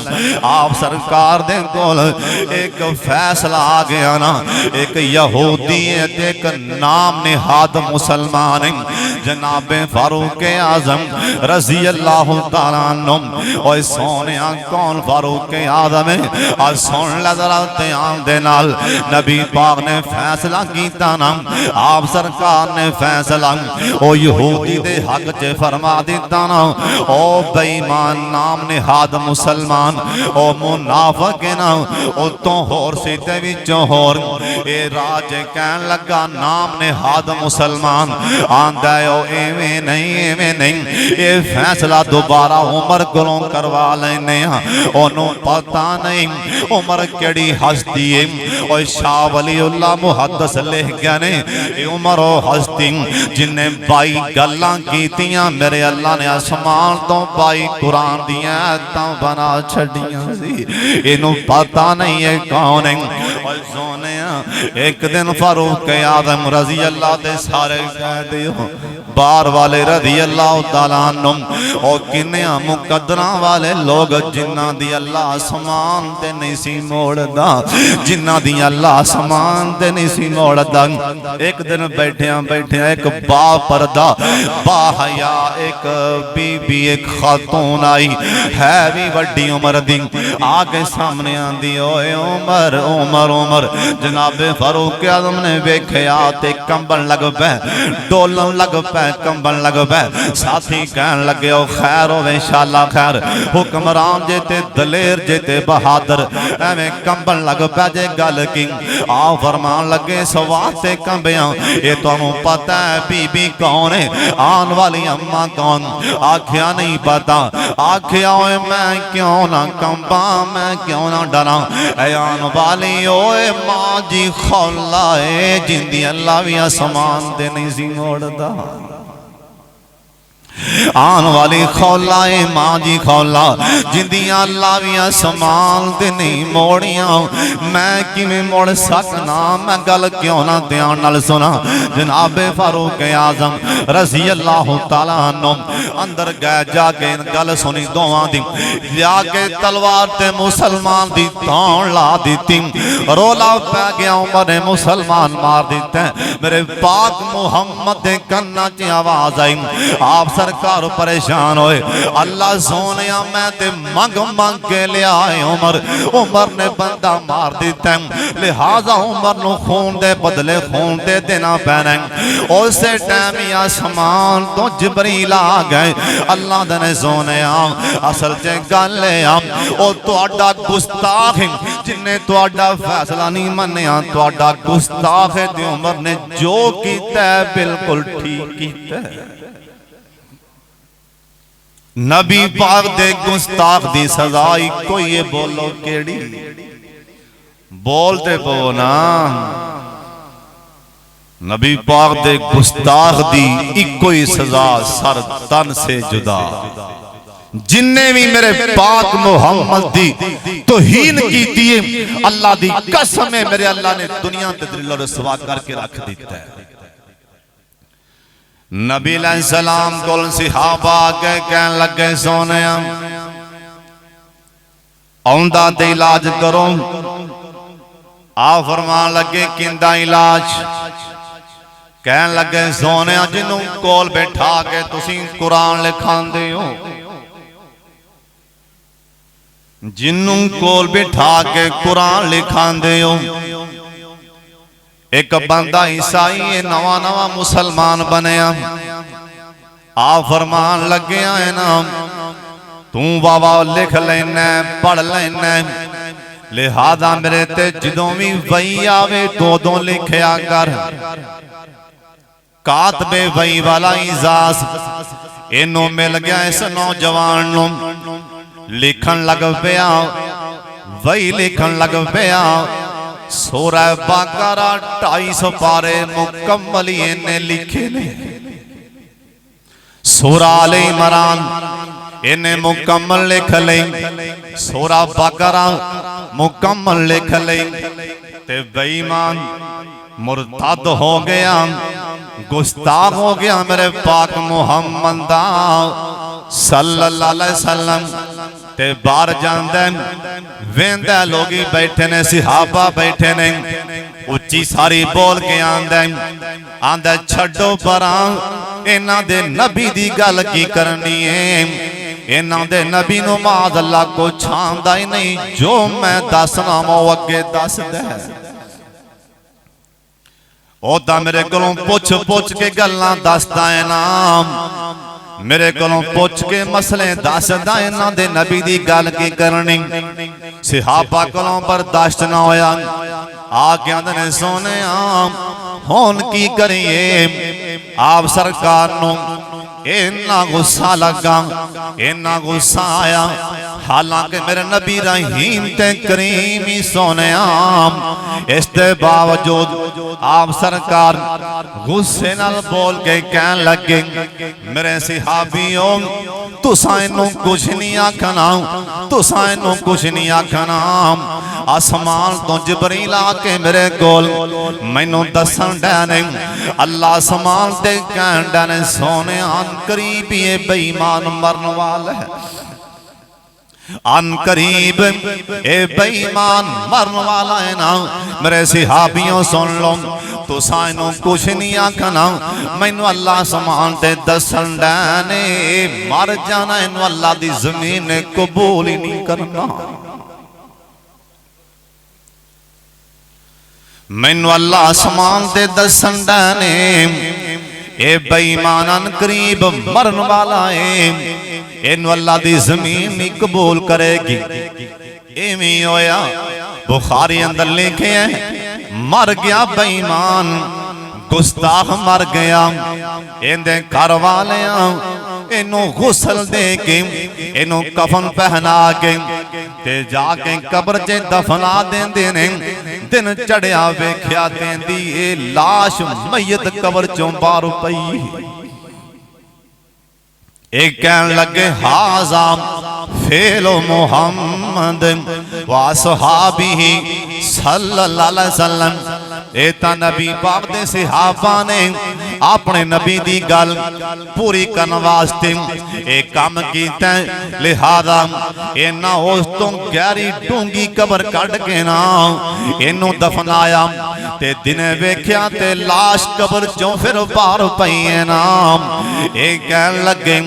आप सरकार दे कोल एक फैसला आ गया ना। एक यहूदी है ते एक नाम निहाद मुसलमान है जनाबे फारूक आजम रजी अल्लाह तआला अन्हु। ओए सोनिया कौन फारूक आजम है? और सुन ले जरा ध्यान दे नाल। नबी पाक ने फैसला कीता ना। आप सरकार ने फैसला ओ यहूदी दे हक च फरमा दिता ना। ओ बेईमान नाम निहाद मुसलमान ओ मुनाफिक ना ओ तो होर सीते विचों होर ए राज कहन लगा नाम निहाद मुसलमान आंदा ओ एवें नहीं ये फैसला दोबारा उमर कोलों करवा लेने ओनू पता नहीं उमर केड़ी हस्ती है। ओ शाह वलीउल्लाह मुहद्दिस लिख गए ने उमर ओ हस्ती जिन्ने 22 गल्लां कीतियां मेरे अल्लाह ने आसमान तो 22 कुरान दियां आयतां बना छड़ियां सी। इनू पता नहीं है कौन है। और सोनिया एक दिन फारूक आजम रजी अल्लाह दे सारे कह दियो बार वाले रजी अल्लाह तआला अन्हु और किन्नियां मुकद्दरा वाले लोग जिन्हां दी अल्लाह आसमान ते नहीं सी मोड़दा जिन्हां दी अल्लाह आसमान ते नहीं सी मोड़दा। एक दिन बैठिया बैठिया एक बा पर्दा बा हया एक बीबी एक खातून आई है भी वड्डी उम्र दी आके सामने आंदी ओए उमर उमर उमर। जनाबे फारूक आजम ने वेख्या ते कंबन लग पे डोलन लग पे कंबन लग पे। साथी कहन लगे ओ खैर होवे इंशाअल्लाह खैर हुक्मरान जे ते दलेर जे ते बहादुर एवें कंबन लग पे जे गल की। आ फरमान लगे सवाते कंबियां ये तुहानू पता है बीबी कौन है आन वाली अम्मा कौन? आख्या नहीं पता। आख्या ओए मैं क्यों ना कंबा मैं क्यों ना डरा आन वाली ओए मां जी खौला है जिंदी अल्लाह भी आसमान ते नहीं सी मोड़दा। आन वाली खौला है मां जी खौला जिंदियां अल्लाह भी आसमान ते नहीं मोड़ियां। मैं किवें मोड़ सकना मैं गल क्यों ना ध्यान नाल सुना। जनाबे फारूक आजम रजी अल्लाह तआला अन्हु अंदर गए जाके गल सुनी दोवां दी जाके तलवार ते मुसलमान दी तान ला दी। रोला पै गया उमर ने मुसलमान मार दिता। मेरे पाक मुहम्मद दे कन्ना च आवाज आई। आप सरकार परेशान होए अल्लाह सोने मैं ते मंग मंग के लिया उमर। उमर ने बंदा मार दिता लिहाजा उमर नु खून दे बदले खून दे देना पैना। उस टाइम ही आसमान तो जिबरील आ गए। अल्लाह ने सोने असल च गल ओ तुहाडा गुस्ताख जिन्ने तुहाडा फैसला नहीं मन्निया तुहाडा गुस्ताख है। उमर ने जो कीता बिल्कुल ठीक कीता। नबी पाक दे गुस्ताख दी सजा इको ही है। बोलो केड़ी? बोलते पो ना। नबी पाक दे गुस्ताख दी इको ही सजा सर तन से जुदा। जिन्ने भी मेरे पाक मुहम्मद दी तौहीन की दिए अल्लाह दी कसम है मेरे अल्लाह ने दुनिया ते दिल रसवा करके रख दिता है। नबी सलाम को सिहाबा के कहन लगे सोने औंदा ते इलाज करो। आ फरमान लगे किंदा इलाज? कहन लगे सोने जिन्हों कोल बैठा के तुसी कुरान लिखांदे हो जिन्हों कोल बैठा के कुरान लिखांदे हो। एक बंदा ईसाई नवा नवा मुसलमान बनया। आ फरमान लगे है ना तू बाबा लिख लेना पढ़ लेना लिहाजा मेरे ते जदों भी वही आवे दो लिखया कर। कातबे वही वाला इजाज इनू मिल गया इस नौजवान नू, लिखन लग पिया, वही लिखन लग पिया। सूरह बकरा 250 पारे मुकम्मल इन्हें लिखे ने। सूरह आले इमरान इन्हें मुकम्मल लिख ले, सूरह बकरा मुकम्मल लिख ले। ते बेईमान मुर्तद हो गया, गुस्ताख हो गया मेरे पाक मुहम्मद दा सल्लल्लाहु अलैहि वसल्लम। ते बाहर जांदा वेंदा लोगी बैठे ने, सिहाबा बैठे ने, उच्ची सारी बोल के आंदा छड्डो परां, इन्हां दे नबी दी गल की करनी है। इन्हां दे नबी नूं माद अल्लाह को छांदा ही नहीं, जो मैं दसना वो अगे दसदा है। ओदा मेरे कोलों पुछ पुछ के गल्लां दसदा है ना, मेरे कोलों पुछ के मसले दसदा इन्हां दे नबी दी गल की करनी। सिहाबा कोलों बर्दाश्त ना होया, आ के आंदे ने सोने हुण की करिए। आप सरकार नूं इन्ना गुस्सा लगा, इन्ना गुस्सा आया, हालांकि मेरे नबी रहीम ते करीम ही सोने। इसके बावजूद आप सरकार गुस्से नाल बोल के कहन लगे, मेरे सिहाबियों तुसां इनू कुछ नहीं आखना, तुसां इनू कुछ नहीं आखना। आसमान तो जिबरील आके मेरे कोल मैनू दसन डे, अल्लाह आसमान ते कहन डे सोने करीब ये बेईमान मरन वाला है, अन करीब ए बेईमान मरन वाला है ना। मेरे सिहाबियों सुन लो, तुसां इनू कुछ नहीं आखना, मैनू अल्लाह समान ते दसन डे मर जाना, इनू अल्लाह दी जमीन ने कबूल ही नहीं करना। मैनू अल्लाह समान ते दसन डे ए बेईमान करीब मरन वाला है, इन अल्लाह दी जमीन नहीं कबूल करेगी। इवें होया बुखारी अंदर लिखे है, मर गया बेईमान, गुस्ताख मर गया। इहदे घर वाले इनू गुसल दे के, इनू कफन पहना के ते जाके कब्र च दफना देंदे ने। दिन चढ़िया वेख्या तेंदी ए लाश मैयत कब्र चों बाहर पई। एक कहन लगे हाजा फेलो मुहम्मद वा सहाबी सल्लल्लाहु अलैहि वसल्लम। एता नबी पाक दे सहाबा ने अपने नबी दी गल पूरी करने वास्ते एक काम कीता, लिहाजा इन्हां उस तो गहरी डूंगी कबर कढ़ के ना इनू दफनाया। ते दिने वेख्या ते लाश कबर चों फिर बाहर पई है ना। एक कहन लगे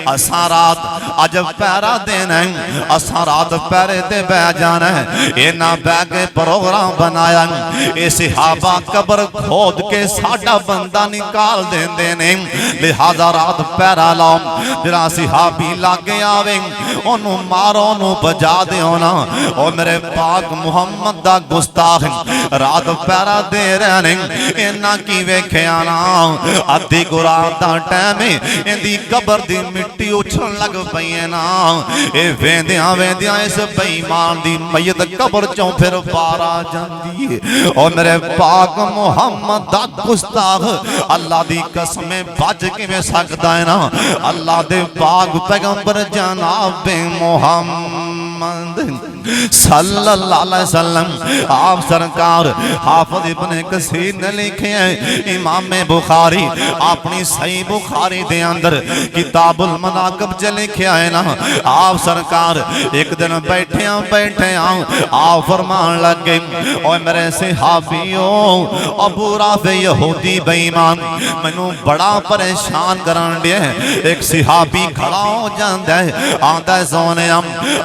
असां रात अज पैरा देना है, असां रात पैरे ते बह जाना है। इन्हां बह के प्रोग्राम बनाया, ये सहाबा कबर खोद के साडा बंदा निकाल देंदे ने, लिहाजा रात पैरा लाओ। जरा सहाबी लागे आवे ओनू मारो, ओनू बजा दिओ ना। ओ मेरे पाक मुहम्मद दा गुस्ताख रात पैरा दे रहे ने, इन्हां की वेख्या ना अद्धी गुरात दा टाइम इंदी कबर दी मिट्टी उछलन लग पई है ना। ए वेंदियां वेंदियां इस बेईमान दी मैयत कबर चों फिर बाहर आ जांदी है। और मेरे पाक मुहम्मद दा गुस्ताख अल्लाह दी कसम बच किवें सकदा है ना। अल्लाह दे पाक पैगंबर जनाब मुहम्मद सल्लल्लाहु अलैहि वसल्लम आप सरकार हाफिज इब्ने कसीर ने लिखे हैं, इमाम बुखारी अपनी सही बुखारी दे अंदर किताबुल मनाकिब च लिखा है ना। आप सरकार एक दिन बैठे आप फरमान लगे, और मेरे सहाबियों अबू राफे यहूदी बेईमान मैनू बड़ा परेशान करन दिया। एक सहाबी खड़ा हो जाता है, आंदा सोने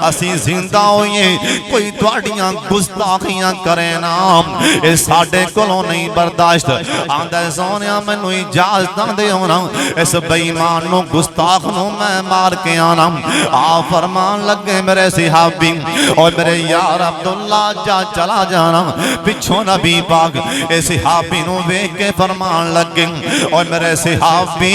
असी जिंदा होइए कोई तुहाड़ियां गुस्ताखियां करे ना, ये साडे कोलों नहीं बर्दाश्त। आंदा सोनिया मैनू इजाजत दे होना, इस बेईमान नू गुस्ताख नू मैं मार के आना। आ फरमान लगे मेरे सिहाबी और मेरे यार अब्दुल्ला जा चला जाना। पिछों नबी पाक इस सिहाबी नू वेख के फरमान लगे और मेरे सिहाबी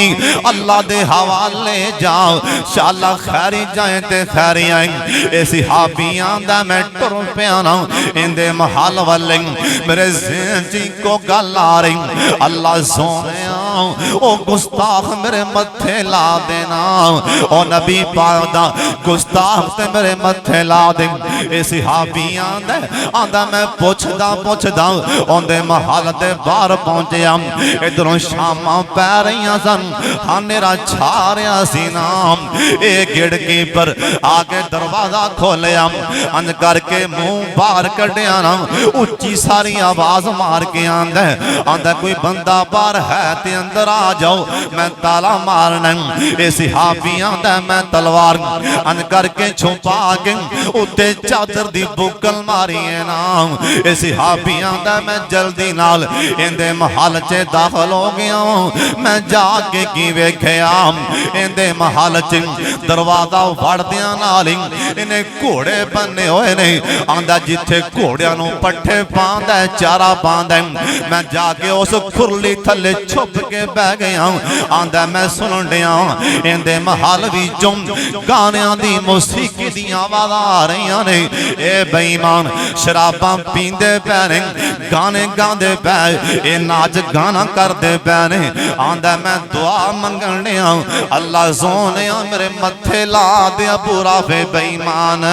अल्लाह दे हवाले जाओ, शाला खैरी जाए ते खैरी आए। ए सिहाबी आंदा मैं टुर पिया ना इंदे महल वाले, मेरे ज़हन च को गल आ रही, अल्लाह सोनिया ओ गुस्ताख मेरे मथे ला देना, ओ नबी पाक दा गुस्ताख ते मेरे मथे ला दे। ए सिहाबी आंदा मैं पुछदा ओंदे महल दे बाहर पहुंचया। इधरों शामा पै रही सन, हानेरा छा रहा सी नाम। ए खिड़की पर आके दरवाजा खोलिया, अंज करके मुंह बाहर कढ़िया ना, उच्ची सारी आवाज मार के आंदा कोई बंदा बाहर है ते अंदर आ जाओ, मैं ताला मारना। ए सिहाबी आंदा मैं तलवार अंज करके छुपा के उत्ते चादर दी बुकल मारी है नाम। ए सिहाबी आंदा मैं जल्दी नाल इंदे महल च दाखिल हो गया। मैं जाके की वेख्या इंदे महल च दरवाजा वड़दियां नाल इन्हें घोड़े बने हुए ने। आंदा जिथे घोड़ियां नूं पट्ठे पांदा चारा पांदा, मैं जाके उस खुरली थले छुप के बह गया। आंदा मैं सुन दिया इंदे महल विचों गानियां दी मौसीकी दी आवाज़ आ रही ने। ए बेईमान शराबां पींदे पै ने, गाने गांदे पै, ए नाच गाना करदे पै ने। आंदा मैं दुआ मंगण दिया, अल्लाह सोनिया मेरे मथे ला दे अबू राफे बेईमान।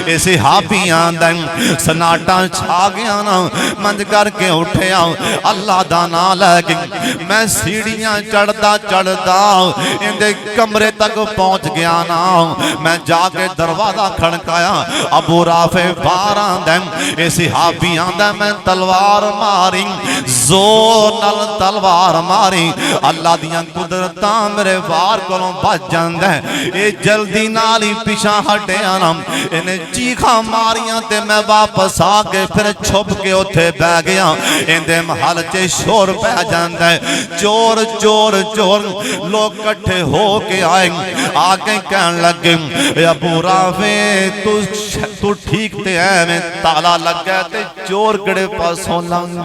ए सिहाबी आंदा सनाटा छा गया ना, मंज करके उठया अल्लाह दा नाम लैके मैं सीढ़ियां चढ़दा इंदे कमरे तक पहुंच गया ना। मैं जाके दरवाजा खड़काया, अबू राफे बाहर आंदा। ए सिहाबी आंदा मैं तलवार मारी, जोर नाल तलवार मारी, अल्लाह दियां कुदरतां मेरे वार कोलों बच जांदा। ए जल्दी नाल ही पिछा हटिया ना, इन्हें चीखा मारियां ते मैं वापस आके फिर छुप के उथे बह गया। इंदे महल च शोर पै जांदा है, चोर चोर चोर लोग कट्ठे हो के आए, आके कहन लगे अबू राफे तू ठीक ते है, मैं ताला लगा ते चोर कड़े पासों लंघ।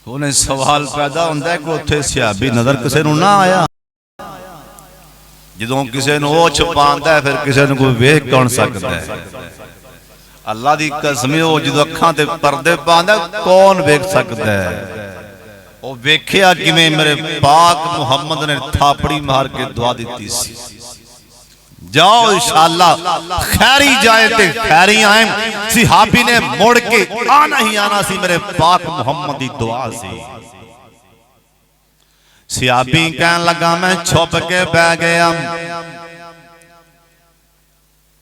उन्हें सवाल पैदा होंदा है कि उत्थे सिहाबी नजर किसी नूं ना आया। जदों किसी नूं ओह छुपांदा है फिर किसी नूं कोई वेख कौन सकदा है। अल्लाह दी कसम ओ जदों अखां ते पर्दे पांदा कौन वेख सकदा है। ओ वेखिया किवें मेरे पाक मुहम्मद ने थापड़ी मार के दुआ दी सी, जाओ इंशाअल्लाह खैरी जाए ते खैरी आए। सिहाबी ने मुड़ के आना ही आना सी मेरे पाक मुहम्मद दी दुआ सी। सिहाबी कहन लगा मैं छुप के बह गया,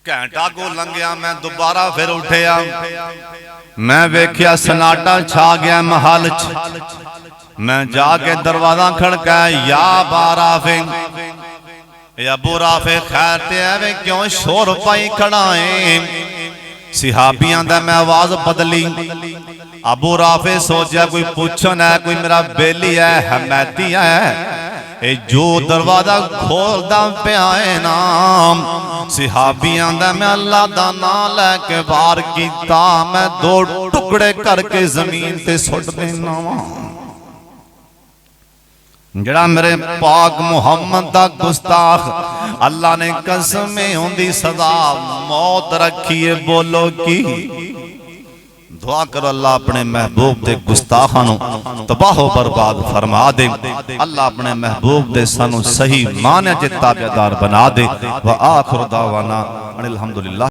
घंटा को लंघिया, मैं दोबारा फिर उठिया, मैं वेख्या सनाटा छा गया महल च। मैं जाके दरवाजा खड़काया, या बाराफे अबू राफे खैर ते आवे क्यों शोर पाई खड़ा है। सिहाबियां दा मैं आवाज बदली, अबू राफे सोचा कोई पूछन है, कोई मेरा बेली है, हमैती है। ए जो दरवाजा खोलदा पिया है नाम, सिहाबियां दा मैं अल्लाह दा नाम लैके वार कीता, मैं दो टुकड़े करके जमीन ते सुट देना वा। जड़ा मेरे पाक मुहम्मद दा गुस्ताख, अल्लाह ने कसम होंदी सदा मौत रखी है। बोलो की दुआ करो अल्लाह अपने महबूब दे गुस्ताखां नूं तबाह बर्बाद फरमा दे। अल्लाह अपने महबूब दे सानू सही माने च ताबेदार बना दे। व आखिर दावाना अनिल हम्दुलिल्लाह।